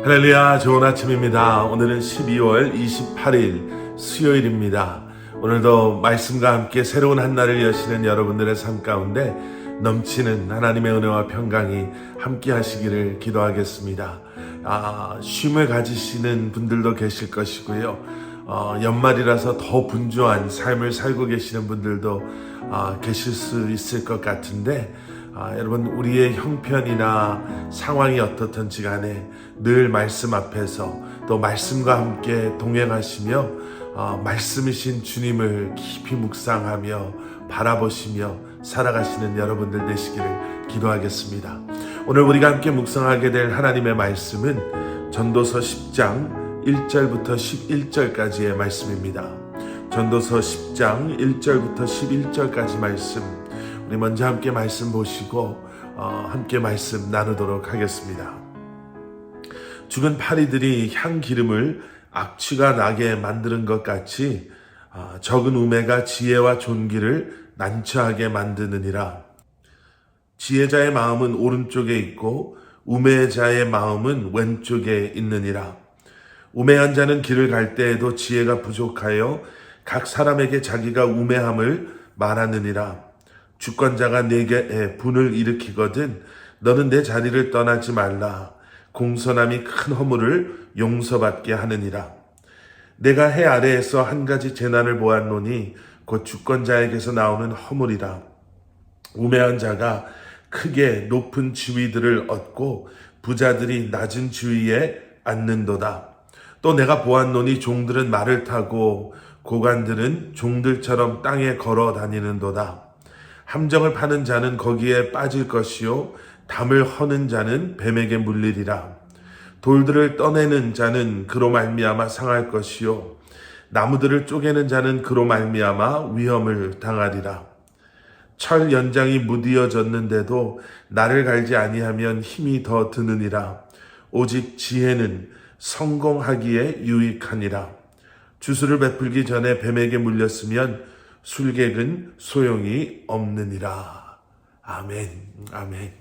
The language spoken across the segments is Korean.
할렐루야, 좋은 아침입니다. 오늘은 12월 28일 수요일입니다. 오늘도 말씀과 함께 새로운 한 날을 여시는 여러분들의 삶 가운데 넘치는 하나님의 은혜와 평강이 함께 하시기를 기도하겠습니다. 쉼을 가지시는 분들도 계실 것이고요. 연말이라서 더 분주한 삶을 살고 계시는 분들도 계실 수 있을 것 같은데, 여러분, 우리의 형편이나 상황이 어떻든지 간에 늘 말씀 앞에서 또 말씀과 함께 동행하시며 말씀이신 주님을 깊이 묵상하며 바라보시며 살아가시는 여러분들 되시기를 기도하겠습니다. 오늘 우리가 함께 묵상하게 될 하나님의 말씀은 전도서 10장 1절부터 11절까지의 말씀입니다. 전도서 10장 1절부터 11절까지 말씀, 우리 먼저 함께 말씀 보시고 함께 말씀 나누도록 하겠습니다. 죽은 파리들이 향기름을 악취가 나게 만드는 것 같이 적은 우매가 지혜와 존귀를 난처하게 만드느니라. 지혜자의 마음은 오른쪽에 있고 우매자의 마음은 왼쪽에 있느니라. 우매한 자는 길을 갈 때에도 지혜가 부족하여 각 사람에게 자기가 우매함을 말하느니라. 주권자가 내게 분을 일으키거든 너는 내 자리를 떠나지 말라. 공손함이 큰 허물을 용서받게 하느니라. 내가 해 아래에서 한 가지 재난을 보았노니 곧 주권자에게서 나오는 허물이라. 우매한 자가 크게 높은 지위들을 얻고 부자들이 낮은 지위에 앉는도다. 또 내가 보았노니 종들은 말을 타고 고관들은 종들처럼 땅에 걸어 다니는도다. 함정을 파는 자는 거기에 빠질 것이요 담을 허는 자는 뱀에게 물리리라. 돌들을 떠내는 자는 그로 말미암아 상할 것이요 나무들을 쪼개는 자는 그로 말미암아 위험을 당하리라. 철 연장이 무디어졌는데도 나를 갈지 아니하면 힘이 더 드느니라. 오직 지혜는 성공하기에 유익하니라. 주술을 베풀기 전에 뱀에게 물렸으면 술객은 소용이 없느니라. 아멘, 아멘.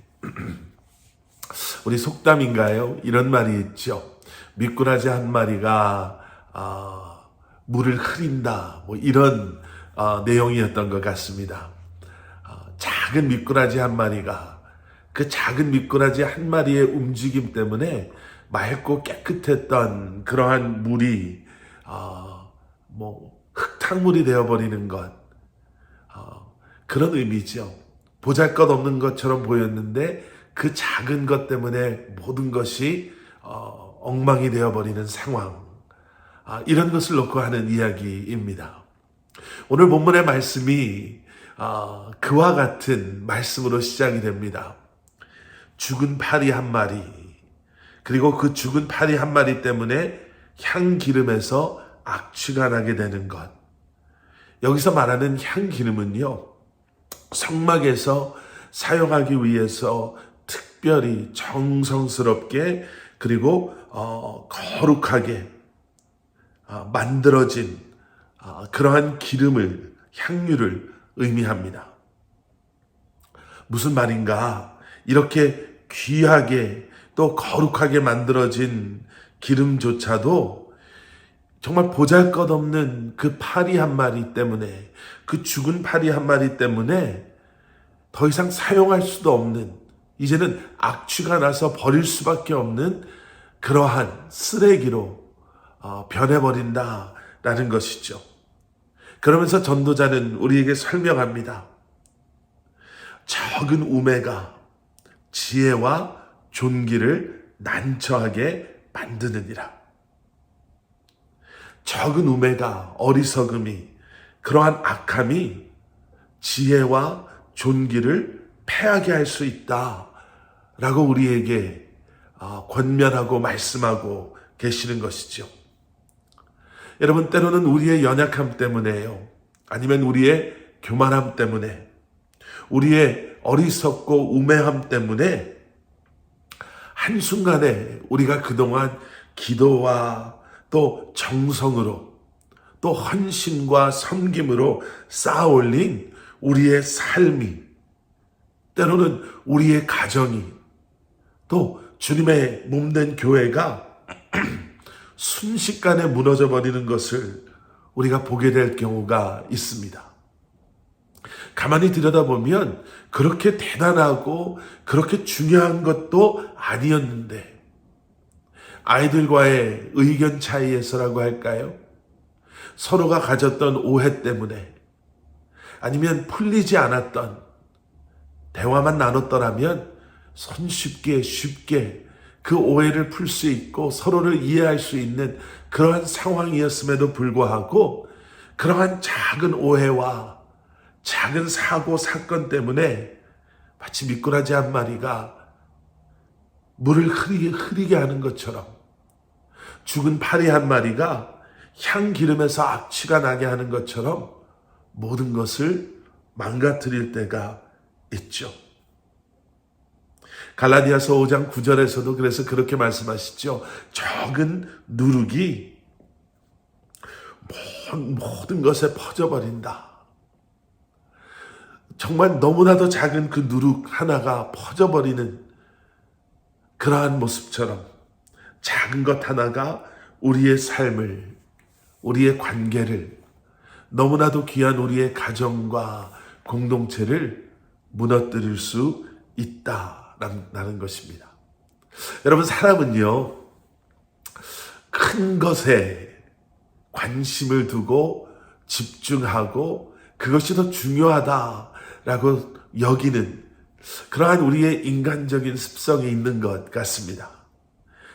우리 속담인가요? 이런 말이 있죠. 미꾸라지 한 마리가 물을 흐린다, 뭐 이런 내용이었던 것 같습니다. 작은 미꾸라지 한 마리가 그 작은 미꾸라지 한 마리의 움직임 때문에 맑고 깨끗했던 그러한 물이 흙탕물이 되어버리는 것, 그런 의미죠. 보잘것없는 것처럼 보였는데 그 작은 것 때문에 모든 것이 엉망이 되어버리는 상황, 이런 것을 놓고 하는 이야기입니다. 오늘 본문의 말씀이 그와 같은 말씀으로 시작이 됩니다. 죽은 파리 한 마리, 그리고 그 죽은 파리 한 마리 때문에 향기름에서 악취가 나게 되는 것. 여기서 말하는 향기름은요, 성막에서 사용하기 위해서 특별히 정성스럽게 그리고 거룩하게 만들어진 그러한 기름을, 향유를 의미합니다. 무슨 말인가? 이렇게 귀하게 또 거룩하게 만들어진 기름조차도 정말 보잘것없는 그 파리 한 마리 때문에, 그 죽은 파리 한 마리 때문에 더 이상 사용할 수도 없는, 이제는 악취가 나서 버릴 수밖에 없는 그러한 쓰레기로 변해버린다라는 것이죠. 그러면서 전도자는 우리에게 설명합니다. 적은 우매가 지혜와 존귀를 난처하게 만드느니라. 적은 우매가, 어리석음이, 그러한 악함이 지혜와 존귀를 패하게 할 수 있다라고 우리에게 권면하고 말씀하고 계시는 것이죠. 여러분, 때로는 우리의 연약함 때문에요, 아니면 우리의 교만함 때문에, 우리의 어리석고 우매함 때문에 한순간에 우리가 그동안 기도와 또 정성으로 또 헌신과 섬김으로 쌓아올린 우리의 삶이, 때로는 우리의 가정이, 또 주님의 몸된 교회가 순식간에 무너져 버리는 것을 우리가 보게 될 경우가 있습니다. 가만히 들여다보면 그렇게 대단하고 그렇게 중요한 것도 아니었는데 아이들과의 의견 차이에서라고 할까요? 서로가 가졌던 오해 때문에 아니면 풀리지 않았던 대화만 나눴더라면 쉽게 그 오해를 풀 수 있고 서로를 이해할 수 있는 그러한 상황이었음에도 불구하고 그러한 작은 오해와 작은 사고 사건 때문에 마치 미꾸라지 한 마리가 물을 흐리게 하는 것처럼 죽은 파리 한 마리가 향기름에서 악취가 나게 하는 것처럼 모든 것을 망가뜨릴 때가 있죠. 갈라디아서 5장 9절에서도 그래서 그렇게 말씀하시죠. 적은 누룩이 모든 것에 퍼져버린다. 정말 너무나도 작은 그 누룩 하나가 퍼져버리는 그러한 모습처럼 작은 것 하나가 우리의 삶을, 우리의 관계를, 너무나도 귀한 우리의 가정과 공동체를 무너뜨릴 수 있다라는 것입니다. 여러분, 사람은요, 큰 것에 관심을 두고 집중하고 그것이 더 중요하다라고 여기는 그러한 우리의 인간적인 습성이 있는 것 같습니다.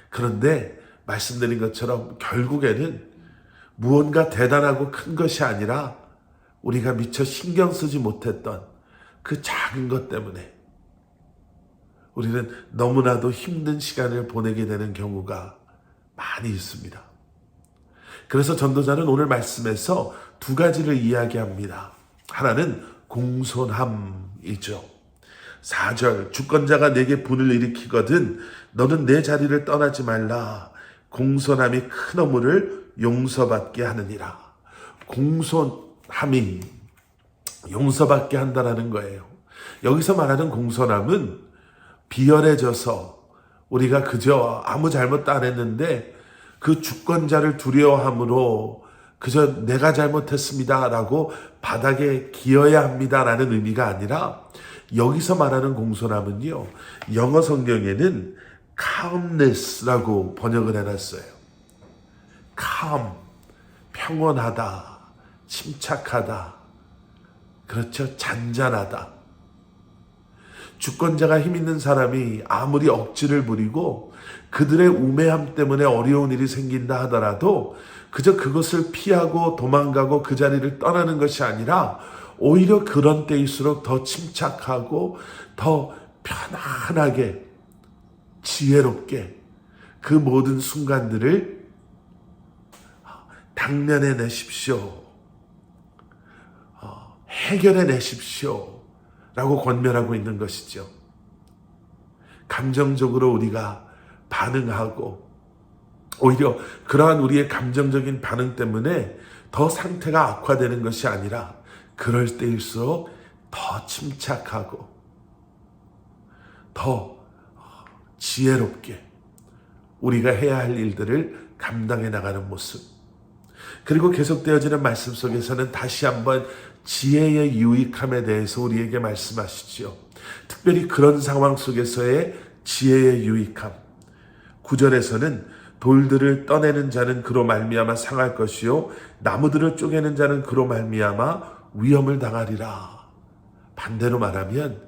그런데 말씀드린 것처럼 결국에는 무언가 대단하고 큰 것이 아니라 우리가 미처 신경 쓰지 못했던 그 작은 것 때문에 우리는 너무나도 힘든 시간을 보내게 되는 경우가 많이 있습니다. 그래서 전도자는 오늘 말씀에서 두 가지를 이야기합니다. 하나는 공손함이죠. 4절, 주권자가 내게 분을 일으키거든 너는 내 자리를 떠나지 말라. 공손함이 큰 허물을 용서받게 하느니라. 공손함이 용서받게 한다는 거예요. 여기서 말하는 공손함은 비열해져서 우리가 그저 아무 잘못도 안 했는데 그 주권자를 두려워함으로 그저 내가 잘못했습니다 라고 바닥에 기어야 합니다 라는 의미가 아니라 여기서 말하는 공손함은요, 영어 성경에는 calmness라고 번역을 해놨어요. calm, 평온하다, 침착하다, 그렇죠, 잔잔하다. 주권자가 힘 있는 사람이 아무리 억지를 부리고 그들의 우매함 때문에 어려운 일이 생긴다 하더라도 그저 그것을 피하고 도망가고 그 자리를 떠나는 것이 아니라 오히려 그런 때일수록 더 침착하고 더 편안하게 지혜롭게 그 모든 순간들을 당면해 내십시오. 해결해 내십시오. 라고 권면하고 있는 것이죠. 감정적으로 우리가 반응하고 오히려 그러한 우리의 감정적인 반응 때문에 더 상태가 악화되는 것이 아니라 그럴 때일수록 더 침착하고 더 지혜롭게 우리가 해야 할 일들을 감당해 나가는 모습. 그리고 계속되어지는 말씀 속에서는 다시 한번 지혜의 유익함에 대해서 우리에게 말씀하시죠. 특별히 그런 상황 속에서의 지혜의 유익함. 9절에서는 돌들을 떠내는 자는 그로 말미암아 상할 것이요 나무들을 쪼개는 자는 그로 말미암아 위험을 당하리라. 반대로 말하면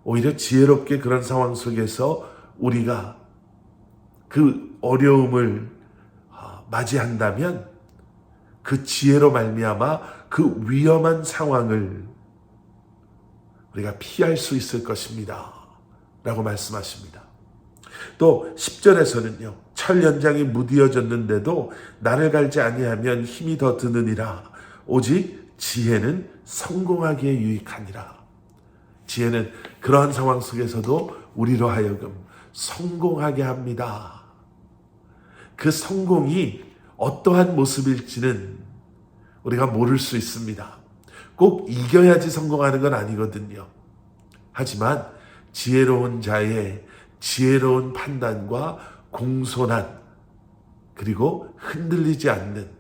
오히려 지혜롭게 그런 상황 속에서 우리가 그 어려움을 맞이한다면 그 지혜로 말미암아 그 위험한 상황을 우리가 피할 수 있을 것입니다. 라고 말씀하십니다. 또 10절에서는요. 철 연장이 무디어졌는데도 나를 갈지 아니하면 힘이 더 드느니라. 오직 지혜는 성공하기에 유익하니라. 지혜는 그러한 상황 속에서도 우리로 하여금 성공하게 합니다. 그 성공이 어떠한 모습일지는 우리가 모를 수 있습니다. 꼭 이겨야지 성공하는 건 아니거든요. 하지만 지혜로운 자의 지혜로운 판단과 공손한 그리고 흔들리지 않는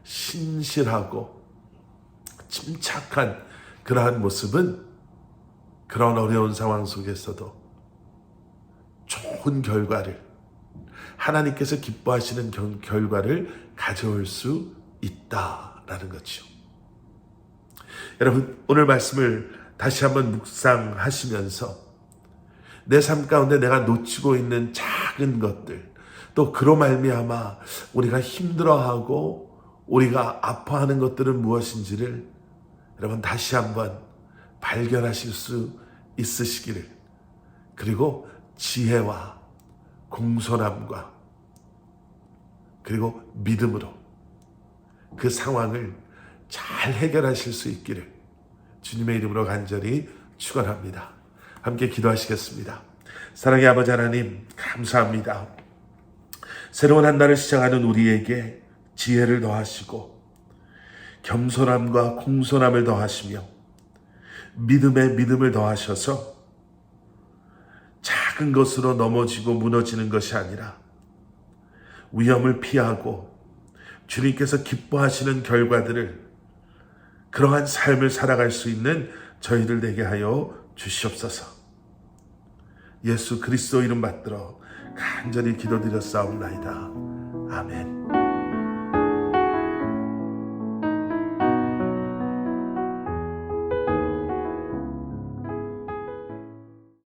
신실하고 침착한 그러한 모습은 그런 어려운 상황 속에서도 좋은 결과를, 하나님께서 기뻐하시는 결과를 가져올 수 있다라는 거죠. 여러분, 오늘 말씀을 다시 한번 묵상하시면서 내 삶 가운데 내가 놓치고 있는 작은 것들, 또 그로 말미암아 우리가 힘들어하고 우리가 아파하는 것들은 무엇인지를 여러분 다시 한번 발견하실 수 있으시기를, 그리고 지혜와 공손함과 그리고 믿음으로 그 상황을 잘 해결하실 수 있기를 주님의 이름으로 간절히 축원합니다. 함께 기도하시겠습니다. 사랑의 아버지 하나님, 감사합니다. 새로운 한 날을 시작하는 우리에게 지혜를 더하시고 겸손함과 공손함을 더하시며 믿음에 믿음을 더하셔서 작은 것으로 넘어지고 무너지는 것이 아니라 위험을 피하고 주님께서 기뻐하시는 결과들을, 그러한 삶을 살아갈 수 있는 저희들 되게 하여 주시옵소서. 예수 그리스도 이름 받들어 간절히 기도드렸사옵나이다. 아멘.